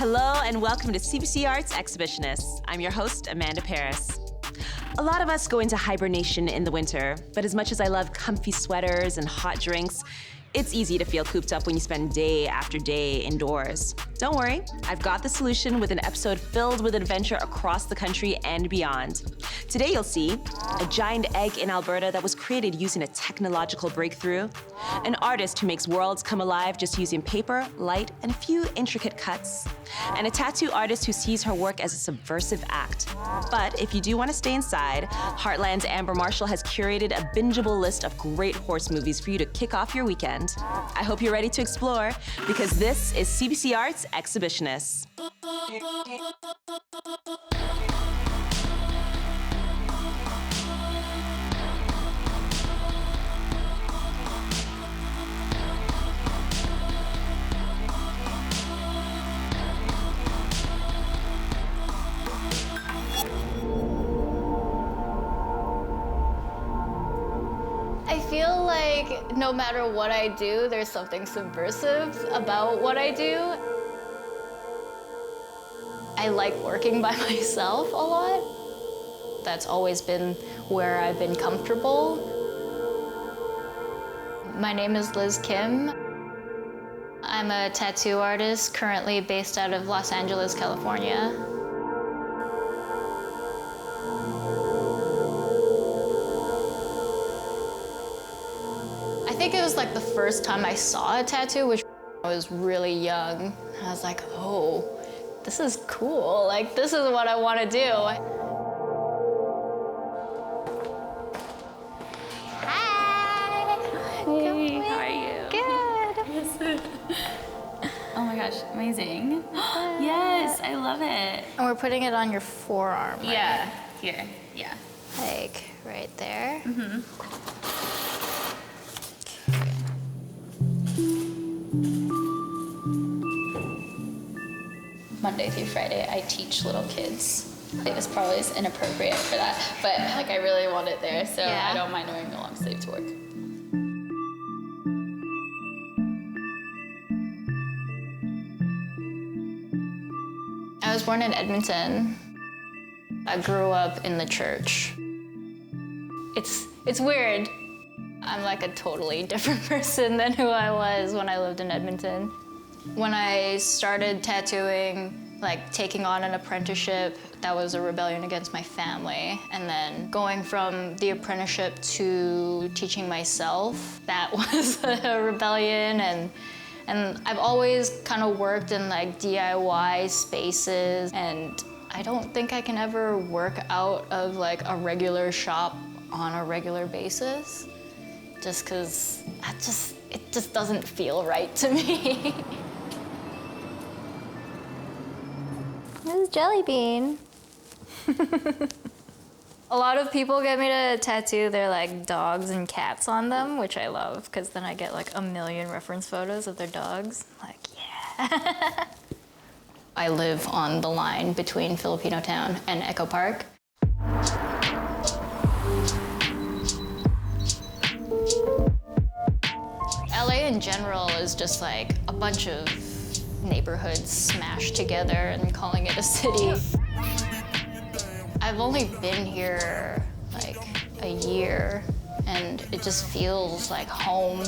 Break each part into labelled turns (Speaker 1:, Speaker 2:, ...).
Speaker 1: Hello and welcome to CBC Arts Exhibitionists. I'm your host, Amanda Paris. A lot of us go into hibernation in the winter, but as much as I love comfy sweaters and hot drinks, it's easy to feel cooped up when you spend day after day indoors. Don't worry, I've got the solution with an episode filled with adventure across the country and beyond. Today you'll see a giant egg in Alberta that was created using a technological breakthrough, an artist who makes worlds come alive just using paper, light, and a few intricate cuts, and a tattoo artist who sees her work as a subversive act. But if you do want to stay inside, Heartland's Amber Marshall has curated a bingeable list of great horse movies for you to kick off your weekend. I hope you're ready to explore, because this is CBC Arts Exhibitionists.
Speaker 2: I feel like no matter what I do, there's something subversive about what I do. I like working by myself a lot. That's always been where I've been comfortable. My name is Liz Kim. I'm a tattoo artist currently based out of Los Angeles, California. I think it was like the first time I saw a tattoo, which I was really young. I was like, oh, this is cool. Like, this is what I want to do. Hi.
Speaker 3: Hey, how are you?
Speaker 2: Good.
Speaker 3: Oh my gosh, amazing. Yes, I love it.
Speaker 2: And we're putting it on your forearm, right?
Speaker 3: Yeah, here, yeah.
Speaker 2: Like, right there.
Speaker 3: Mm-hmm. Monday through Friday, I teach little kids. It was probably inappropriate for that, but like I really want it there, so
Speaker 2: Yeah.
Speaker 3: I don't mind wearing a long sleeve to work.
Speaker 2: I was born in Edmonton. I grew up in the church. It's weird. I'm like a totally different person than who I was when I lived in Edmonton. When I started tattooing, like taking on an apprenticeship, that was a rebellion against my family. And then going from the apprenticeship to teaching myself, that was a rebellion. And I've always kind of worked in like DIY spaces, and I don't think I can ever work out of like a regular shop on a regular basis, just because it just doesn't feel right to me. This is Jelly Bean. A lot of people get me to tattoo their like dogs and cats on them, which I love, because then I get like a million reference photos of their dogs. Like, yeah. I live on the line between Filipino Town and Echo Park. LA in general is just like a bunch of neighborhoods smashed together and calling it a city. I've only been here like a year, and it just feels like home.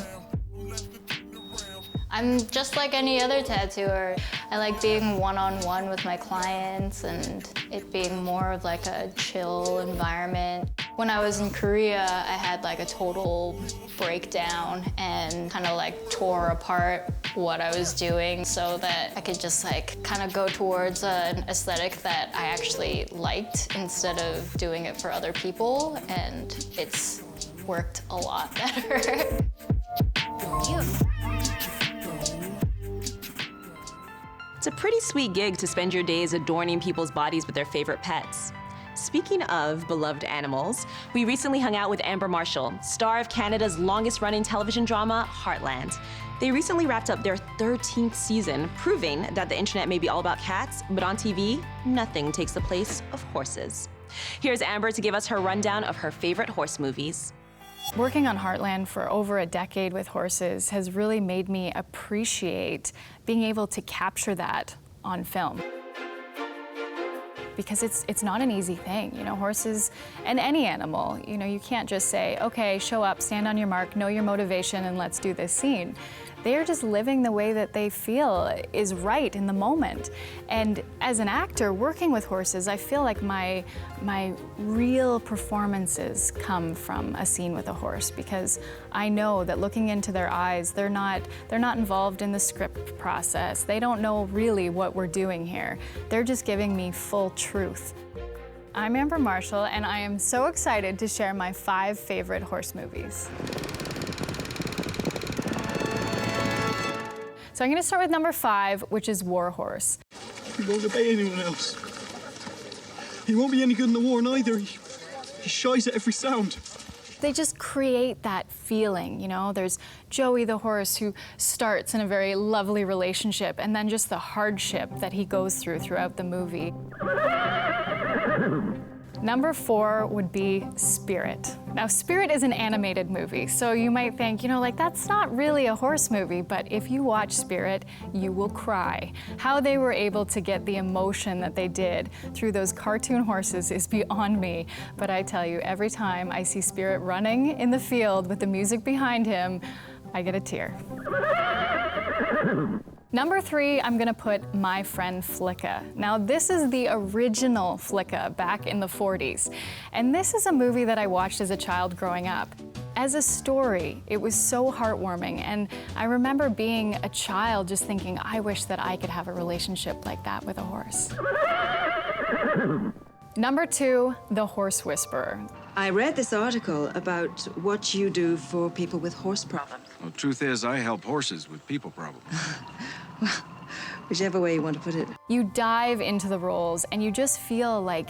Speaker 2: I'm just like any other tattooer. I like being one-on-one with my clients and it being more of like a chill environment. When I was in Korea, I had like a total breakdown and kind of like tore apart what I was doing so that I could just like kind of go towards an aesthetic that I actually liked instead of doing it for other people, and it's worked a lot better.
Speaker 1: It's a pretty sweet gig to spend your days adorning people's bodies with their favorite pets. Speaking of beloved animals, we recently hung out with Amber Marshall, star of Canada's longest-running television drama, Heartland. They recently wrapped up their 13th season, proving that the internet may be all about cats, but on TV, nothing takes the place of horses. Here's Amber to give us her rundown of her favorite horse movies.
Speaker 4: Working on Heartland for over a decade with horses has really made me appreciate being able to capture that on film. Because it's not an easy thing, you know, horses and any animal, you know, you can't just say, okay, show up, stand on your mark, know your motivation, and let's do this scene. They are just living the way that they feel is right in the moment. And as an actor working with horses, I feel like my real performances come from a scene with a horse, because I know that looking into their eyes, they're not involved in the script process. They don't know really what we're doing here. They're just giving me full truth. I'm Amber Marshall, and I am so excited to share my 5 favorite horse movies. So I'm going to start with number 5, which is War Horse.
Speaker 5: He won't obey anyone else. He won't be any good in the war neither. He shies at every sound.
Speaker 4: They just create that feeling, you know? There's Joey the horse, who starts in a very lovely relationship, and then just the hardship that he goes through throughout the movie. Number 4 would be Spirit. Now, Spirit is an animated movie, so you might think, you know, like, that's not really a horse movie, but if you watch Spirit, you will cry. How they were able to get the emotion that they did through those cartoon horses is beyond me. But I tell you, every time I see Spirit running in the field with the music behind him, I get a tear. Number 3, I'm gonna put My Friend Flicka. Now, this is the original Flicka back in the 40s. And this is a movie that I watched as a child growing up. As a story, it was so heartwarming. And I remember being a child just thinking, I wish that I could have a relationship like that with a horse. Number 2, The Horse Whisperer.
Speaker 6: I read this article about what you do for people with horse problems.
Speaker 7: Well, the truth is, I help horses with people problems.
Speaker 6: Well, whichever way you want to put it.
Speaker 4: You dive into the roles and you just feel like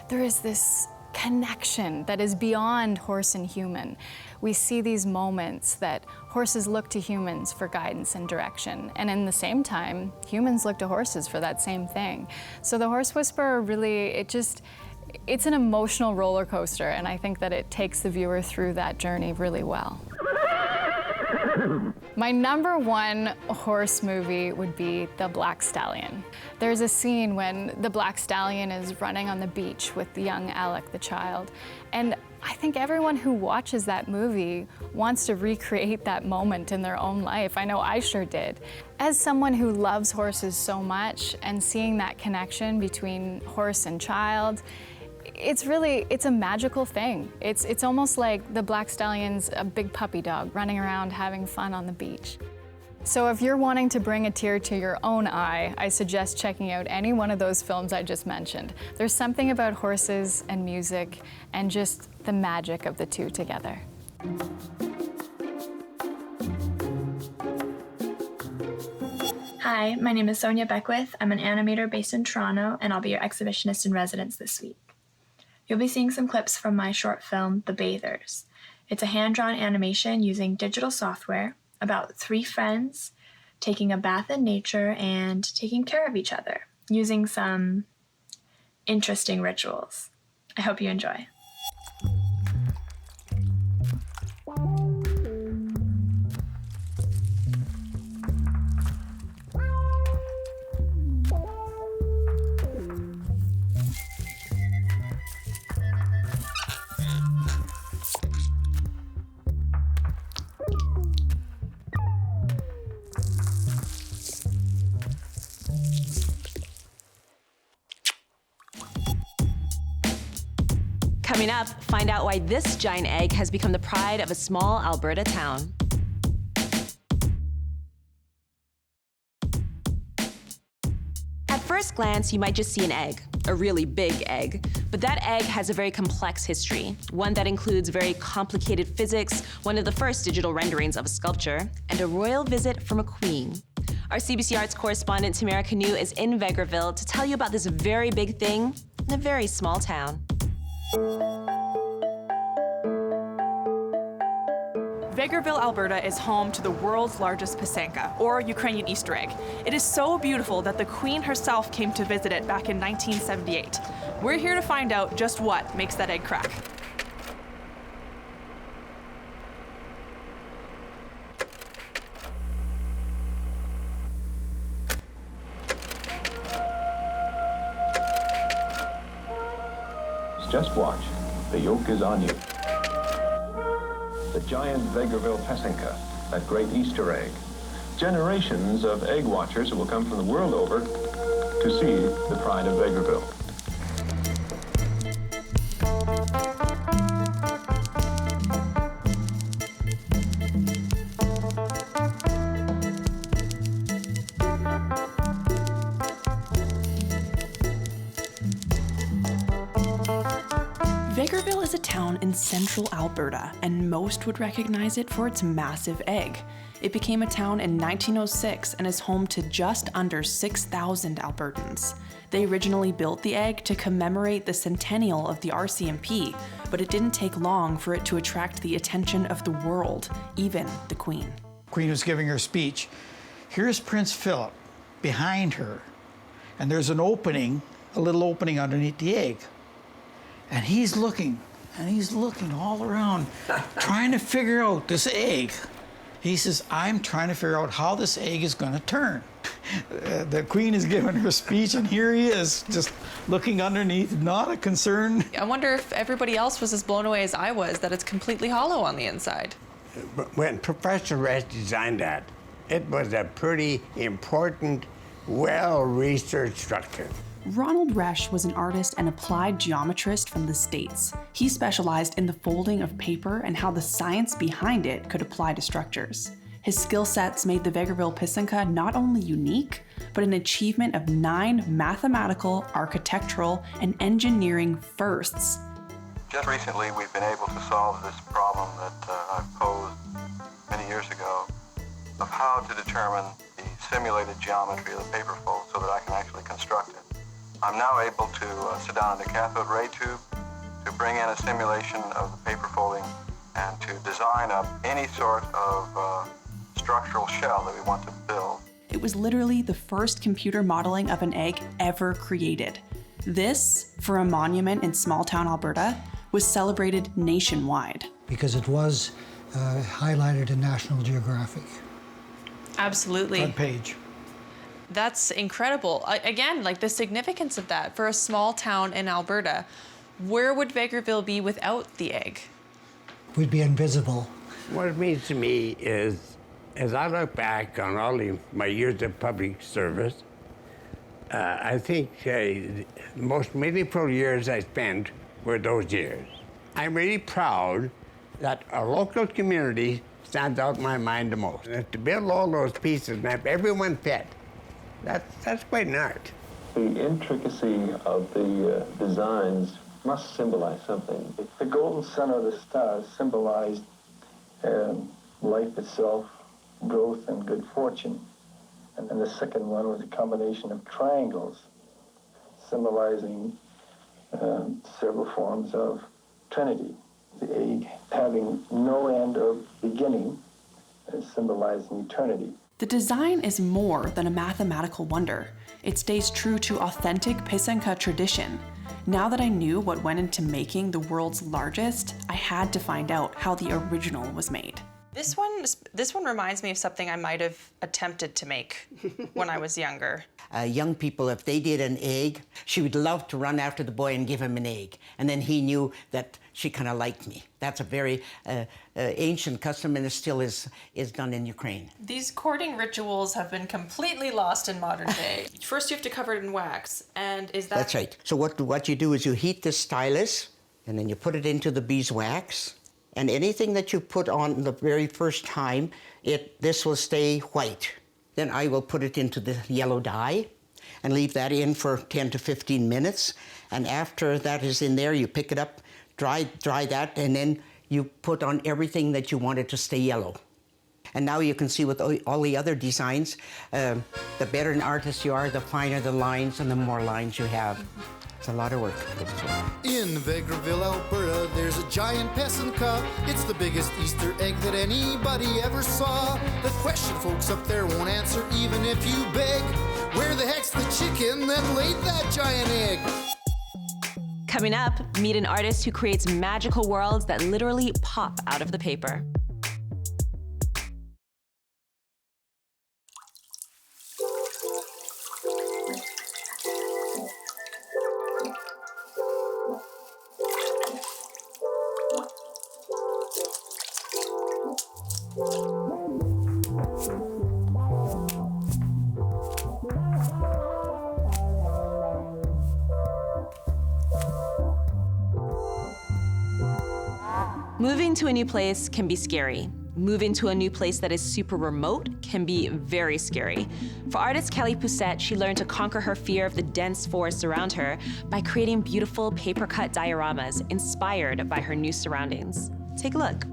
Speaker 4: there is this connection that is beyond horse and human. We see these moments that horses look to humans for guidance and direction, and in the same time, humans look to horses for that same thing. So The Horse Whisperer really, it's an emotional roller coaster, and I think that it takes the viewer through that journey really well. My number 1 horse movie would be The Black Stallion. There's a scene when the Black Stallion is running on the beach with the young Alec, the child, and I think everyone who watches that movie wants to recreate that moment in their own life. I know I sure did. As someone who loves horses so much, and seeing that connection between horse and child, it's a magical thing. It's almost like the Black Stallion's a big puppy dog running around having fun on the beach. So if you're wanting to bring a tear to your own eye, I suggest checking out any one of those films I just mentioned. There's something about horses and music and just the magic of the two together.
Speaker 8: Hi, my name is Sonia Beckwith. I'm an animator based in Toronto, and I'll be your exhibitionist in residence this week. You'll be seeing some clips from my short film, The Bathers. It's a hand-drawn animation using digital software about 3 friends taking a bath in nature and taking care of each other, using some interesting rituals. I hope you enjoy.
Speaker 1: Coming up, find out why this giant egg has become the pride of a small Alberta town. At first glance, you might just see an egg, a really big egg. But that egg has a very complex history, one that includes very complicated physics, one of the first digital renderings of a sculpture, and a royal visit from a queen. Our CBC Arts correspondent Tamara Canoe is in Vegreville to tell you about this very big thing in a very small town.
Speaker 9: Vegreville, Alberta is home to the world's largest Pysanka, or Ukrainian Easter egg. It is so beautiful that the Queen herself came to visit it back in 1978. We're here to find out just what makes that egg crack.
Speaker 10: Just watch. The yolk is on you. The giant Vegreville Pesenka, that great Easter egg. Generations of egg watchers will come from the world over to see the pride of Vegreville.
Speaker 9: Vegreville is a town in central Alberta, and most would recognize it for its massive egg. It became a town in 1906 and is home to just under 6,000 Albertans. They originally built the egg to commemorate the centennial of the RCMP, but it didn't take long for it to attract the attention of the world, even the Queen.
Speaker 11: Queen was giving her speech. Here's Prince Philip behind her, and there's an opening, a little opening underneath the egg. And he's looking all around, trying to figure out this egg. He says, I'm trying to figure out how this egg is going to turn. The Queen is giving her speech, and here he is, just looking underneath, not a concern.
Speaker 12: I wonder if everybody else was as blown away as I was that it's completely hollow on the inside.
Speaker 13: When Professor Resch designed that, it was a pretty important, well-researched structure.
Speaker 9: Ronald Resch was an artist and applied geometrist from the States. He specialized in the folding of paper and how the science behind it could apply to structures. His skill sets made the Vegreville Pesenka not only unique, but an achievement of 9 mathematical, architectural, and engineering firsts.
Speaker 14: Just recently, we've been able to solve this problem that I posed many years ago of how to determine the simulated geometry of the paper fold so that I can actually construct it. I'm now able to sit down in the cathode ray tube to bring in a simulation of the paper folding and to design up any sort of structural shell that we want to build.
Speaker 9: It was literally the first computer modeling of an egg ever created. This, for a monument in small-town Alberta, was celebrated nationwide.
Speaker 15: Because it was highlighted in National Geographic.
Speaker 12: Absolutely.
Speaker 11: Front page.
Speaker 12: That's incredible. Again, like the significance of that for a small town in Alberta. Where would Vegreville be without the egg?
Speaker 15: We'd be invisible.
Speaker 13: What it means to me is, as I look back on all my years of public service, I think the most meaningful years I spent were those years. I'm really proud that our local community stands out in my mind the most. And to build all those pieces and have everyone fit, that's quite an art.
Speaker 10: The intricacy of the designs must symbolize something. The golden center of the stars symbolized life itself, growth, and good fortune. And then the second one was a combination of triangles symbolizing several forms of Trinity. The egg having no end of beginning, symbolizing eternity.
Speaker 9: The design is more than a mathematical wonder. It stays true to authentic Pesenka tradition. Now that I knew what went into making the world's largest, I had to find out how the original was made.
Speaker 12: This one reminds me of something I might have attempted to make when I was younger.
Speaker 16: Young people, if they did an egg, she would love to run after the boy and give him an egg. And then he knew that she kind of liked me. That's a very ancient custom, and it still is done in Ukraine.
Speaker 12: These courting rituals have been completely lost in modern day. First you have to cover it in wax, and is that...
Speaker 16: That's right. So what you do is you heat the stylus, and then you put it into the beeswax, and anything that you put on the very first time, this will stay white. Then I will put it into the yellow dye and leave that in for 10 to 15 minutes. And after that is in there, you pick it up, dry that, and then you put on everything that you want it to stay yellow. And now you can see with all the other designs, the better an artist you are, the finer the lines and the more lines you have. It's a lot of work.
Speaker 17: In Vegreville, Alberta, there's a giant Pesenka. It's the biggest Easter egg that anybody ever saw. The question folks up there won't answer even if you beg. Where the heck's the chicken that laid that giant egg?
Speaker 1: Coming up, meet an artist who creates magical worlds that literally pop out of the paper. Moving to a new place can be scary. Moving to a new place that is super remote can be very scary. For artist Kelly Pousette, she learned to conquer her fear of the dense forests around her by creating beautiful paper-cut dioramas inspired by her new surroundings. Take a look.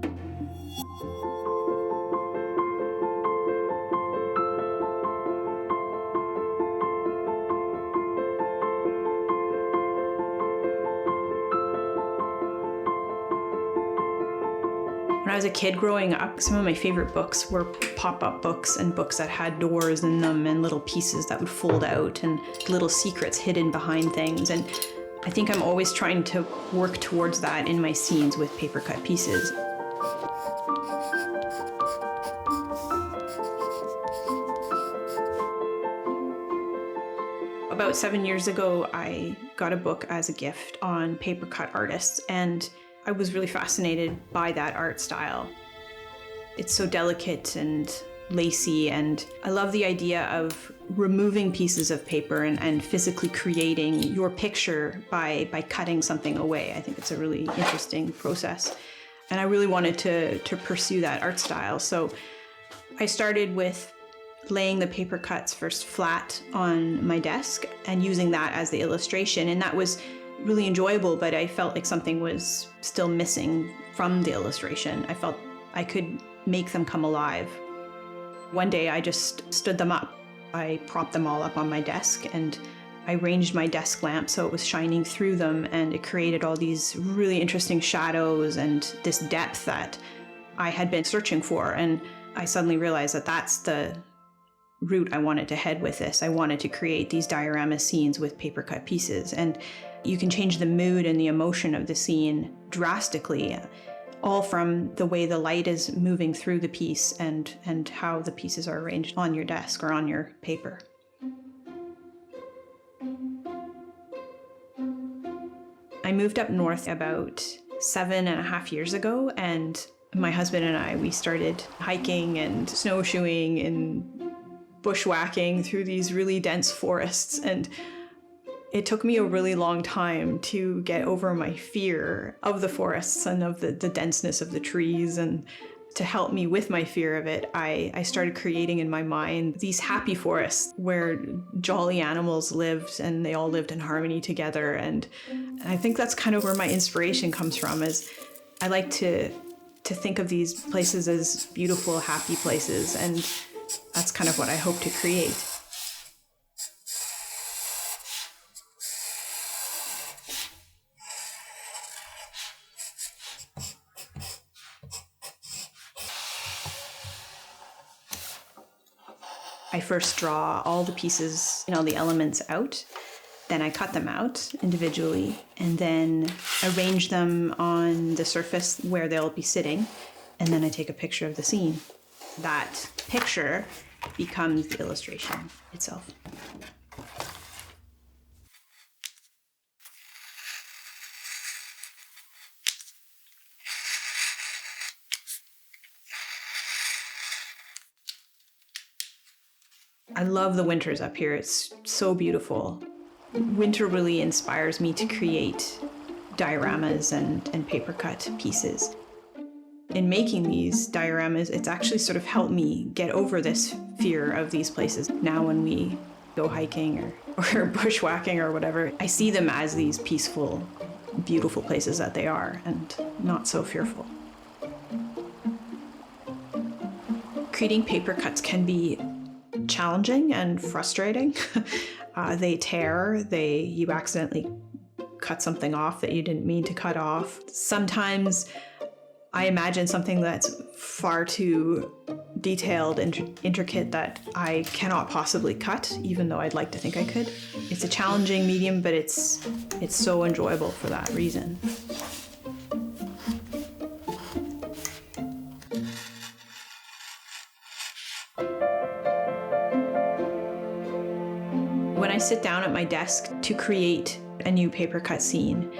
Speaker 18: When I was a kid growing up, some of my favorite books were pop-up books and books that had doors in them and little pieces that would fold out and little secrets hidden behind things. And I think I'm always trying to work towards that in my scenes with paper-cut pieces. About 7 years ago, I got a book as a gift on paper-cut artists, and I was really fascinated by that art style. It's so delicate and lacy, and I love the idea of removing pieces of paper and physically creating your picture by cutting something away. I think it's a really interesting process. And I really wanted to pursue that art style. So I started with laying the paper cuts first flat on my desk and using that as the illustration. And that was really enjoyable, but I felt like something was still missing from the illustration. I felt I could make them come alive. One day I just stood them up. I propped them all up on my desk and I arranged my desk lamp so it was shining through them, and it created all these really interesting shadows and this depth that I had been searching for. And I suddenly realized that that's the route I wanted to head with this. I wanted to create these diorama scenes with paper cut pieces, and you can change the mood and the emotion of the scene drastically, all from the way the light is moving through the piece and how the pieces are arranged on your desk or on your paper. I moved up north about 7.5 years ago, and my husband and I, we started hiking and snowshoeing and bushwhacking through these really dense forests, and it took me a really long time to get over my fear of the forests and of the denseness of the trees. And to help me with my fear of it, I started creating in my mind these happy forests where jolly animals lived and they all lived in harmony together. And I think that's kind of where my inspiration comes from, is I like to think of these places as beautiful, happy places, and that's kind of what I hope to create. I first draw all the pieces, the elements out, then I cut them out individually, and then arrange them on the surface where they'll be sitting, and then I take a picture of the scene. That picture becomes the illustration itself. I love the winters up here. It's so beautiful. Winter really inspires me to create dioramas and paper cut pieces. In making these dioramas, it's actually sort of helped me get over this fear of these places. Now when we go hiking or bushwhacking or whatever, I see them as these peaceful, beautiful places that they are, and not so fearful. Creating paper cuts can be challenging and frustrating. They tear, you accidentally cut something off that you didn't mean to cut off. Sometimes I imagine something that's far too detailed and intricate that I cannot possibly cut, even though I'd like to think I could. It's a challenging medium, but it's so enjoyable for that reason. When I sit down at my desk to create a new paper cut scene,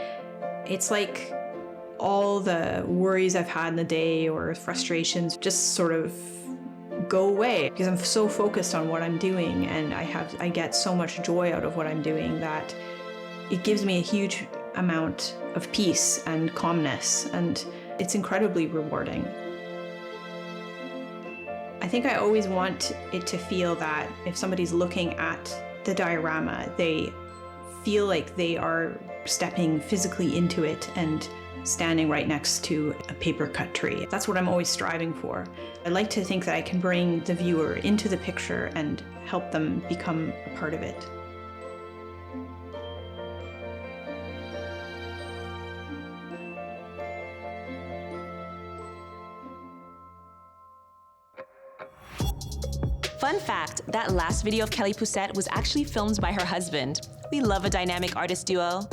Speaker 18: it's like all the worries I've had in the day or frustrations just sort of go away, because I'm so focused on what I'm doing, and I get so much joy out of what I'm doing that it gives me a huge amount of peace and calmness, and It's incredibly rewarding. I think I always want it to feel that if somebody's looking at the diorama, they feel like they are stepping physically into it and standing right next to a paper cut tree. That's what I'm always striving for. I like to think that I can bring the viewer into the picture and help them become a part of it.
Speaker 1: Fun fact, that last video of Kelly Pousette was actually filmed by her husband. We love a dynamic artist duo.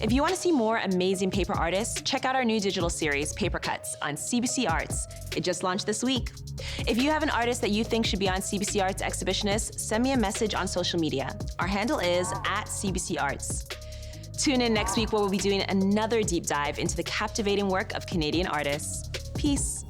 Speaker 1: If you want to see more amazing paper artists, check out our new digital series, Paper Cuts, on CBC Arts. It just launched this week. If you have an artist that you think should be on CBC Arts Exhibitionist, send me a message on social media. Our handle is @CBC Arts. Tune in next week where we'll be doing another deep dive into the captivating work of Canadian artists. Peace.